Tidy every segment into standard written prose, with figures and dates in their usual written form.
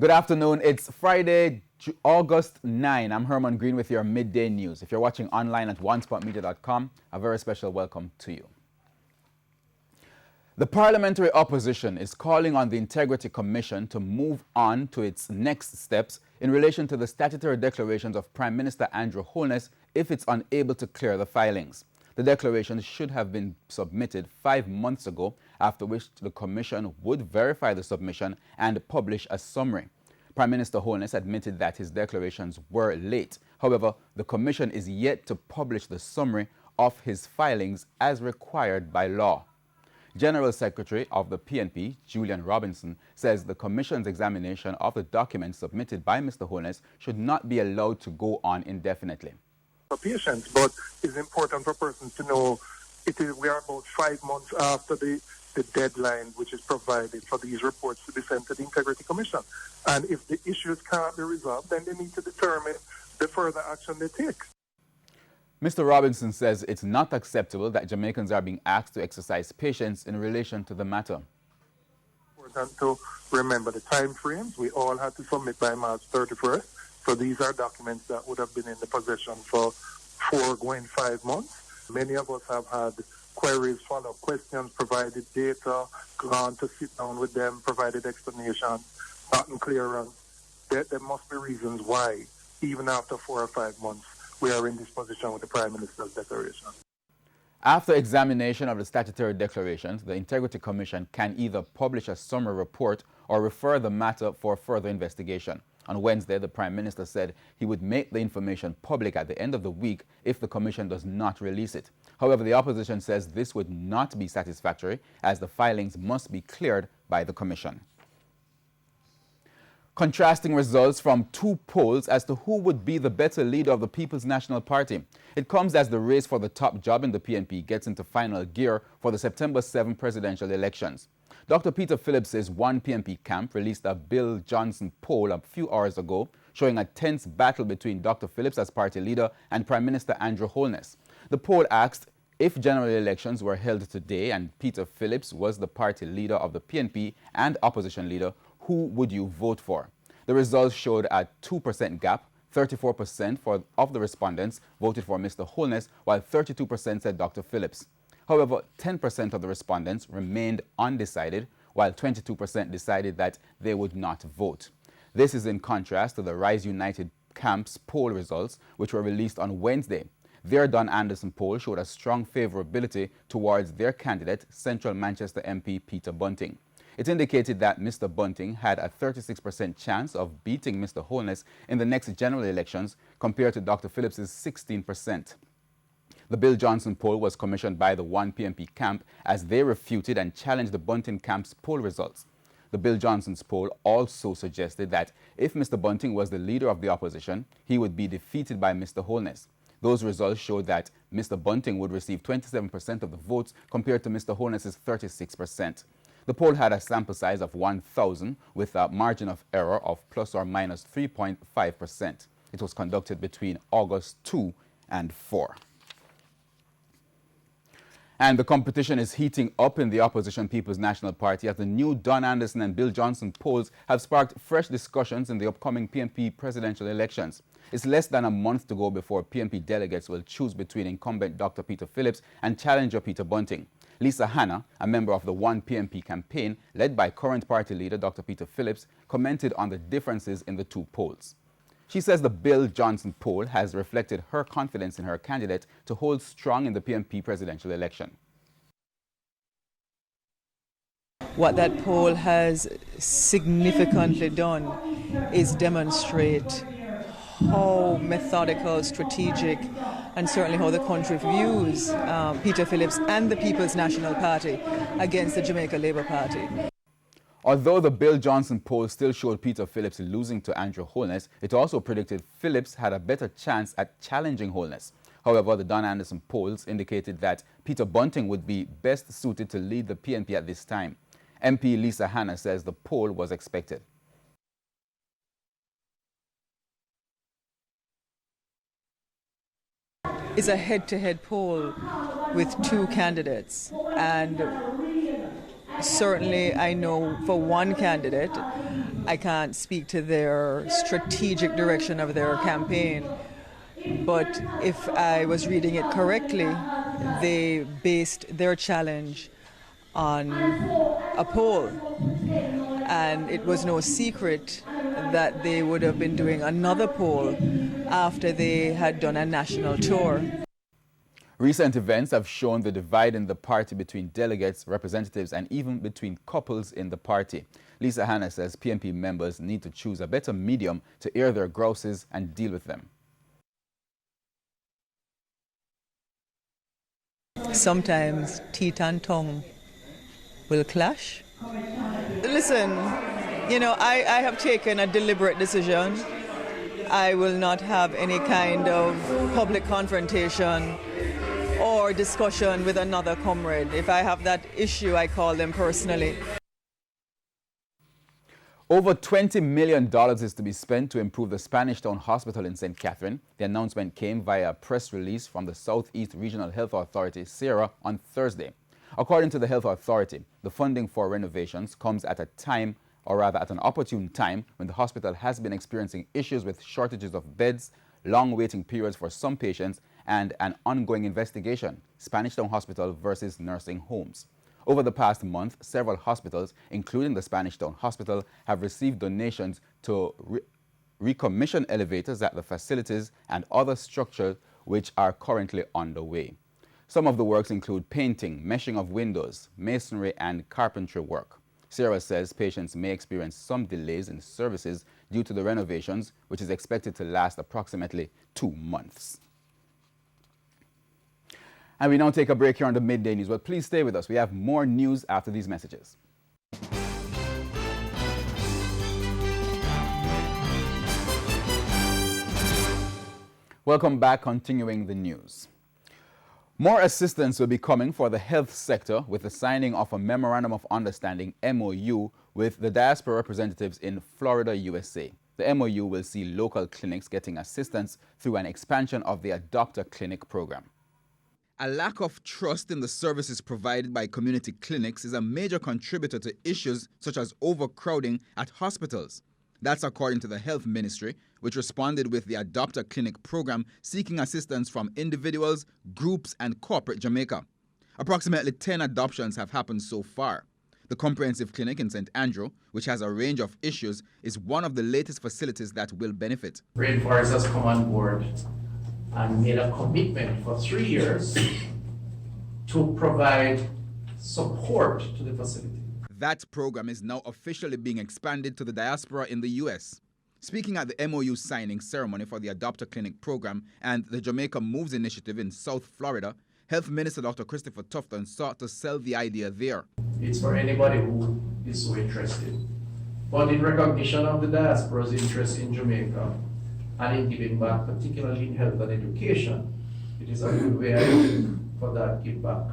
Good afternoon. It's Friday, August 9. I'm Herman Green with your midday news. If you're watching online at onespotmedia.com, a very special welcome to you. The parliamentary opposition is calling on the Integrity Commission to move on to its next steps in relation to the statutory declarations of Prime Minister Andrew Holness if it's unable to clear the filings. The declarations should have been submitted 5 months ago, after which the Commission would verify the submission and publish a summary. Prime Minister Holness admitted that his declarations were late. However, the Commission is yet to publish the summary of his filings as required by law. General Secretary of the PNP, Julian Robinson, says the Commission's examination of the documents submitted by Mr. Holness should not be allowed to go on indefinitely. For patients, but it's important for persons to know we are about 5 months after the deadline which is provided for these reports to be sent to the Integrity Commission. And if the issues can't be resolved, then they need to determine the further action they take. Mr. Robinson says it's not acceptable that Jamaicans are being asked to exercise patience in relation to the matter. It's important to remember the time frames. We all had to submit by March 31st. So these are documents that would have been in the possession for 4 going 5 months. Many of us have had queries, follow-up questions, provided data, gone to sit down with them, provided explanation, gotten clearance. There must be reasons why, even after 4 or 5 months, we are in this position with the Prime Minister's declaration. After examination of the statutory declarations, the Integrity Commission can either publish a summary report or refer the matter for further investigation. On Wednesday, the Prime Minister said he would make the information public at the end of the week if the Commission does not release it. However, the opposition says this would not be satisfactory as the filings must be cleared by the Commission. Contrasting results from 2 polls as to who would be the better leader of the People's National Party. It comes as the race for the top job in the PNP gets into final gear for the September 7 presidential elections. Dr. Peter Phillips's one PNP camp released a Bill Johnson poll a few hours ago showing a tense battle between Dr. Phillips as party leader and Prime Minister Andrew Holness. The poll asked if general elections were held today and Peter Phillips was the party leader of the PNP and opposition leader, who would you vote for? The results showed a 2% gap. 34% of the respondents voted for Mr. Holness, while 32% said Dr. Phillips. However, 10% of the respondents remained undecided, while 22% decided that they would not vote. This is in contrast to the Rise United camp's poll results, which were released on Wednesday. Their Don Anderson poll showed a strong favorability towards their candidate, Central Manchester MP Peter Bunting. It indicated that Mr. Bunting had a 36% chance of beating Mr. Holness in the next general elections compared to Dr. Phillips's 16%. The Bill Johnson poll was commissioned by the one PNP camp as they refuted and challenged the Bunting camp's poll results. The Bill Johnson's poll also suggested that if Mr. Bunting was the leader of the opposition, he would be defeated by Mr. Holness. Those results showed that Mr. Bunting would receive 27% of the votes compared to Mr. Holness's 36%. The poll had a sample size of 1,000 with a margin of error of plus or minus 3.5%. It was conducted between August 2 and 4. And the competition is heating up in the opposition People's National Party as the new Don Anderson and Bill Johnson polls have sparked fresh discussions in the upcoming PNP presidential elections. It's less than a month to go before PNP delegates will choose between incumbent Dr. Peter Phillips and challenger Peter Bunting. Lisa Hanna, a member of the One PNP campaign led by current party leader Dr. Peter Phillips, commented on the differences in the 2 polls. She says the Bill Johnson poll has reflected her confidence in her candidate to hold strong in the PNP presidential election. What that poll has significantly done is demonstrate how methodical, strategic, and certainly how the country views Peter Phillips and the People's National Party against the Jamaica Labour Party. Although the Bill Johnson poll still showed Peter Phillips losing to Andrew Holness, it also predicted Phillips had a better chance at challenging Holness. However, the Don Anderson polls indicated that Peter Bunting would be best suited to lead the PNP at this time. MP Lisa Hanna says the poll was expected. It's a head-to-head poll with 2 candidates, and certainly I know for one candidate I can't speak to their strategic direction of their campaign, but if I was reading it correctly, they based their challenge on a poll, and it was no secret that they would have been doing another poll after they had done a national tour. Recent events have shown the divide in the party between delegates, representatives, and even between couples in the party. Lisa Hanna says PNP members need to choose a better medium to air their grouses and deal with them. Sometimes teeth and tongue will clash. Listen, you know, I have taken a deliberate decision. I will not have any kind of public confrontation or discussion with another comrade. If I have that issue, I call them personally. Over $20 million is to be spent to improve the Spanish Town Hospital in St. Catherine. The announcement came via a press release from the Southeast Regional Health Authority, SERA, on Thursday. According to the Health Authority, the funding for renovations comes at a time, or rather at an opportune time, when the hospital has been experiencing issues with shortages of beds, long waiting periods for some patients, and an ongoing investigation, Spanish Town Hospital versus nursing homes. Over the past month, several hospitals, including the Spanish Town Hospital, have received donations to recommission elevators at the facilities and other structures which are currently underway. Some of the works include painting, meshing of windows, masonry, and carpentry work. Sarah says patients may experience some delays in services due to the renovations, which is expected to last approximately 2 months. And we now take a break here on the Midday News, but please stay with us. We have more news after these messages. Welcome back, continuing the news. More assistance will be coming for the health sector with the signing of a Memorandum of Understanding, MOU, with the diaspora representatives in Florida, USA. The MOU will see local clinics getting assistance through an expansion of the Adopt a Clinic program. A lack of trust in the services provided by community clinics is a major contributor to issues such as overcrowding at hospitals. That's according to the Health Ministry, which responded with the Adopt a Clinic program seeking assistance from individuals, groups, and corporate Jamaica. Approximately 10 adoptions have happened so far. The Comprehensive Clinic in St. Andrew, which has a range of issues, is one of the latest facilities that will benefit. Rainforest has come on board and made a commitment for 3 years to provide support to the facility. That program is now officially being expanded to the diaspora in the U.S. Speaking at the MOU signing ceremony for the Adopt a Clinic program and the Jamaica Moves initiative in South Florida, Health Minister Dr. Christopher Tufton sought to sell the idea there. It's for anybody who is so interested. But in recognition of the diaspora's interest in Jamaica and in giving back, particularly in health and education, it is a good way for that give back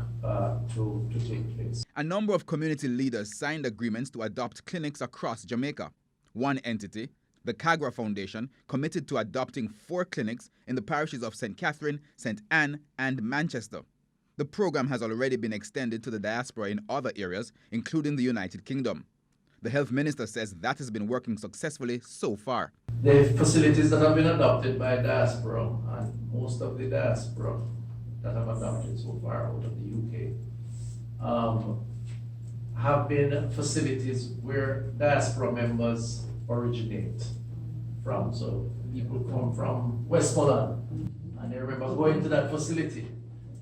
to take place. A number of community leaders signed agreements to adopt clinics across Jamaica. One entity, the Kagra Foundation, committed to adopting 4 clinics in the parishes of St. Catherine, St. Anne, and Manchester. The program has already been extended to the diaspora in other areas, including the United Kingdom. The health minister says that has been working successfully so far. The facilities that have been adopted by diaspora, and most of the diaspora that have adopted so far out of the UK, have been facilities where diaspora members originate from. So people come from Westmoreland and they remember going to that facility.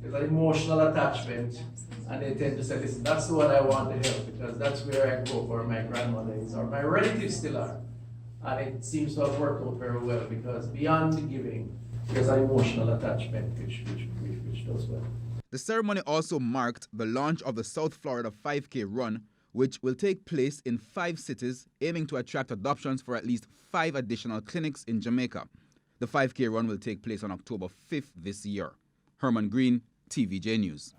There's an emotional attachment and they tend to say, listen, that's the one I want to help because that's where I grew up, or my grandmother is, or my relatives still are. And it seems to have worked out very well because beyond the giving, there's an emotional attachment which does well. The ceremony also marked the launch of the South Florida 5K Run, which will take place in 5 cities, aiming to attract adoptions for at least 5 additional clinics in Jamaica. The 5K Run will take place on October 5th this year. Herman Green, TVJ News.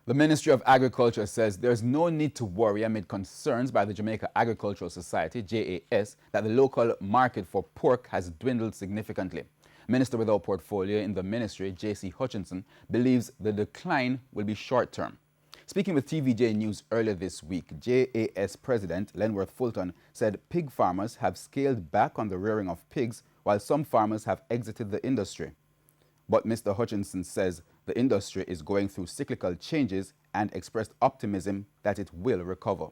The Ministry of Agriculture says there's no need to worry amid concerns by the Jamaica Agricultural Society, JAS, that the local market for pork has dwindled significantly. Minister without portfolio in the ministry, J.C. Hutchinson, believes the decline will be short-term. Speaking with TVJ News earlier this week, JAS President Lenworth Fulton said pig farmers have scaled back on the rearing of pigs while some farmers have exited the industry. But Mr. Hutchinson says the industry is going through cyclical changes and expressed optimism that it will recover.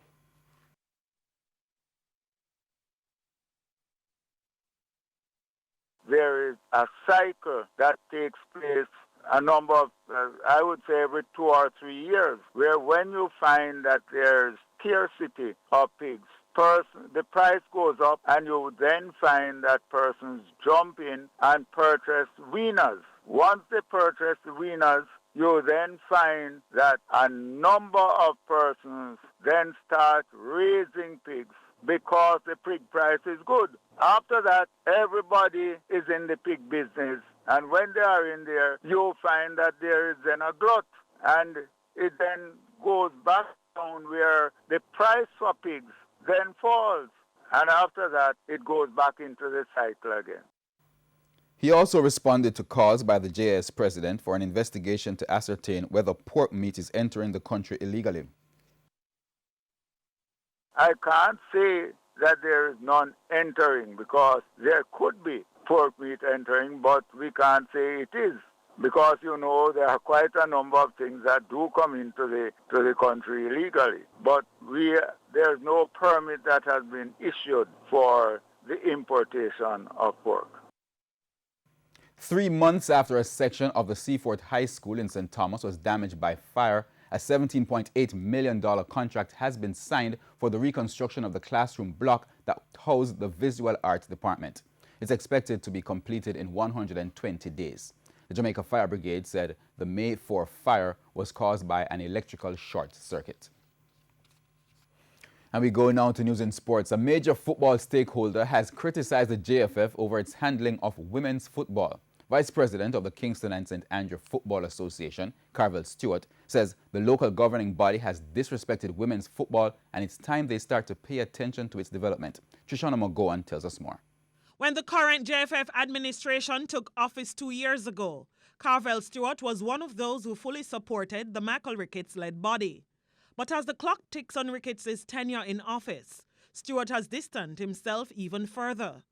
There is a cycle that takes place a number of, I would say every 2 or 3 years, where when you find that there's scarcity of pigs, the price goes up and you then find that persons jump in and purchase weaners. Once they purchase the weaners, you then find that a number of persons then start raising pigs because the pig price is good. After that, everybody is in the pig business. And when they are in there, you find that there is then a glut. And it then goes back down where the price for pigs then falls. And after that, it goes back into the cycle again. He also responded to calls by the JS president for an investigation to ascertain whether pork meat is entering the country illegally. I can't say that there is none entering because there could be pork meat entering, but we can't say it is because, you know, there are quite a number of things that do come into the country illegally. But there's no permit that has been issued for the importation of pork. 3 months after a section of the Seafort High School in St. Thomas was damaged by fire, a $17.8 million contract has been signed for the reconstruction of the classroom block that housed the Visual Arts Department. It's expected to be completed in 120 days. The Jamaica Fire Brigade said the May 4 fire was caused by an electrical short circuit. And we go now to news and sports. A major football stakeholder has criticized the JFF over its handling of women's football. Vice President of the Kingston and St. Andrew Football Association, Carvel Stewart, says the local governing body has disrespected women's football and it's time they start to pay attention to its development. Trishana McGowan tells us more. When the current JFF administration took office 2 years ago, Carvel Stewart was one of those who fully supported the Michael Ricketts-led body. But as the clock ticks on Ricketts' tenure in office, Stewart has distanced himself even further.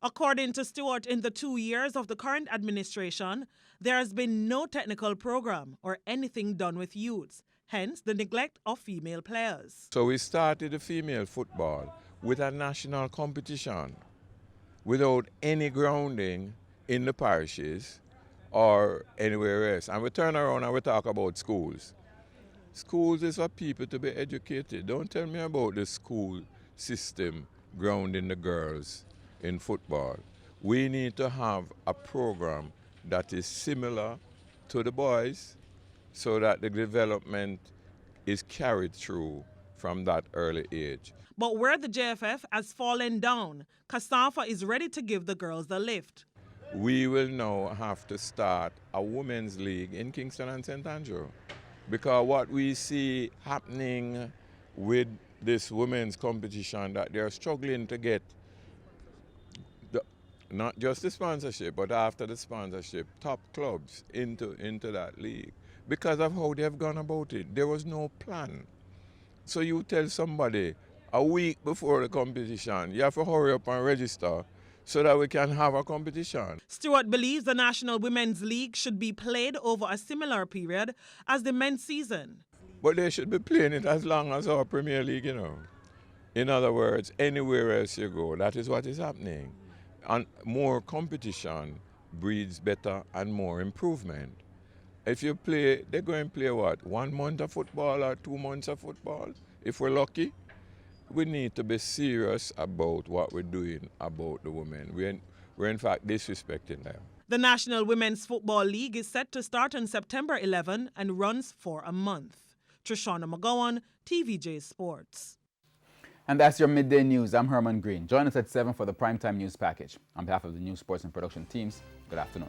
According to Stewart, in the 2 years of the current administration, there has been no technical program or anything done with youths, hence the neglect of female players. So we started the female football with a national competition without any grounding in the parishes or anywhere else. And we turn around and we talk about schools. Schools is for people to be educated. Don't tell me about the school system grounding the girls in football. We need to have a program that is similar to the boys so that the development is carried through from that early age. But where the JFF has fallen down, CASAFA is ready to give the girls a lift. We will now have to start a women's league in Kingston and St. Andrew because what we see happening with this women's competition that they're struggling to get not just the sponsorship, but after the sponsorship, top clubs into that league because of how they've gone about it. There was no plan. So you tell somebody a week before the competition, you have to hurry up and register so that we can have a competition. Stewart believes the National Women's League should be played over a similar period as the men's season. But they should be playing it as long as our Premier League, you know. In other words, anywhere else you go, that is what is happening. And more competition breeds better and more improvement. If you play, they're going to play what? 1 month of football or 2 months of football? If we're lucky, we need to be serious about what we're doing about the women. We're in fact disrespecting them. The National Women's Football League is set to start on September 11 and runs for a month. Trishana McGowan, TVJ Sports. And that's your midday news. I'm Herman Green. Join us at 7 for the primetime news package. On behalf of the news, sports, and production teams, good afternoon.